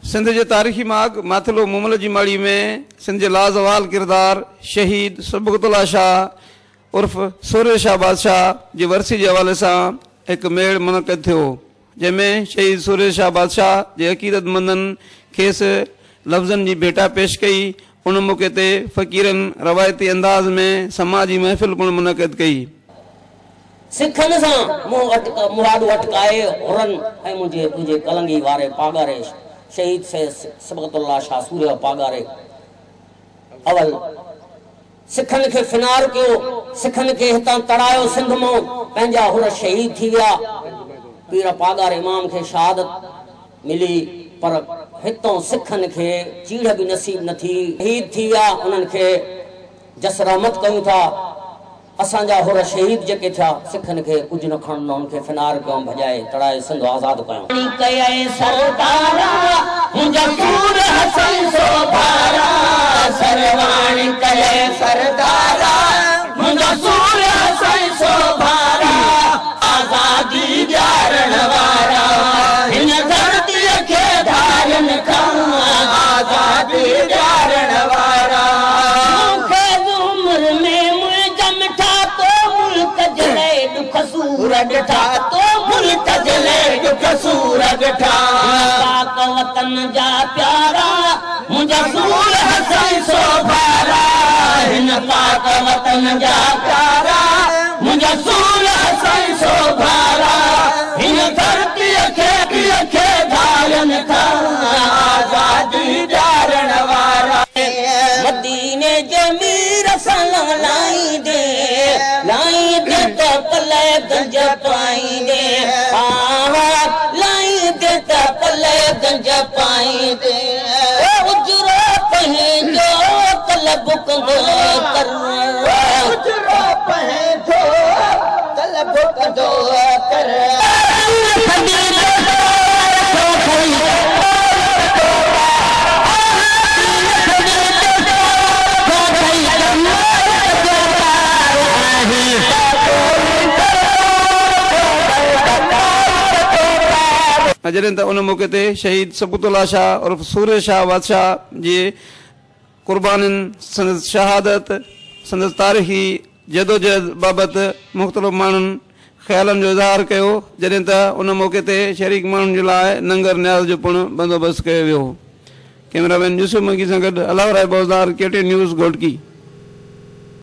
सिंध जे तारीख़ी माथिलो मुमल जी माड़ी में सिंध जे लाज़वाल किरदार शहीद सबक़तुल्लाह शाह उर्फ़ सूर्य शाह बादशाह जी वरसी जे हवाले सां हिकु मेड़ मुनक़िद थियो, जंहिंमें शहीद सूर्य शाह बादशाह जे अक़ीदतमंदनि खेसि लफ़्ज़नि जी भेटा पेश कई। उन मौक़े ते फ़क़ीरनि रवायती अंदाज़ में समाजी महफ़िल पिणु मुनक़िद कई। सिखनि सां मुराद अटकाए हुरन ऐं मुंहिंजे कलंगी वारे पागारे शहीद सबक़तुल्लाह शाह सूर्य पागारे अवल सिखनि खे फिनार कयो, सिखनि खे हितां तड़ायो, सिंध मां पंहिंजा हुर शहीद थी विया। पीर पागार इमाम खे शहादत मिली, पर हितों सिखनि खे चीड़ बि नसीब न थी, शहीद थी विया। उन्हनि खे जसरामत कयूं था। असांजा हुर शहीद जेके थिया सिखनि खे कुझु न खणंदो, उनखे फिनार कयूं, भॼाए तड़ाए सिंध आज़ाद कयूं। वतन जा प्यारा मुंहिंजा सूर हसन सो भारा, हिन पाक वतन जा प्यारा मुंहिंजा सूर हसन सो भारा, हिन धरतीअ खे धारनि था आज़ादी ॾियारण वारा। मदीने जे मीर सां लाईंदे त पले गंज पाईंदे, लाईंदे त पले गंज पाईंदे, उजरो पंहिंजो तलब कंदो कर, उजरो पंहिंजो तलब कंदो कर। जॾहिं त उन मौक़े ते शहीद सबक़तुल्लाह शाह उर्फ़ सूर्य शाह बादशाह जी क़ुर्बानीनि संदसि शहादत संदसि तारीख़ी जदोजहद बाबति मुख़्तलिफ़ माण्हुनि ख़्यालनि जो इज़हार कयो, जॾहिं त उन मौक़े ते शरीक माण्हुनि जे लाइ लंगर न्याज़ जो पिणु बंदोबस्तु कयो वियो। कैमरामैन यूसुफ मगी सां गॾु अलावराय बौज़दार, KTN न्यूज़, घोटकी।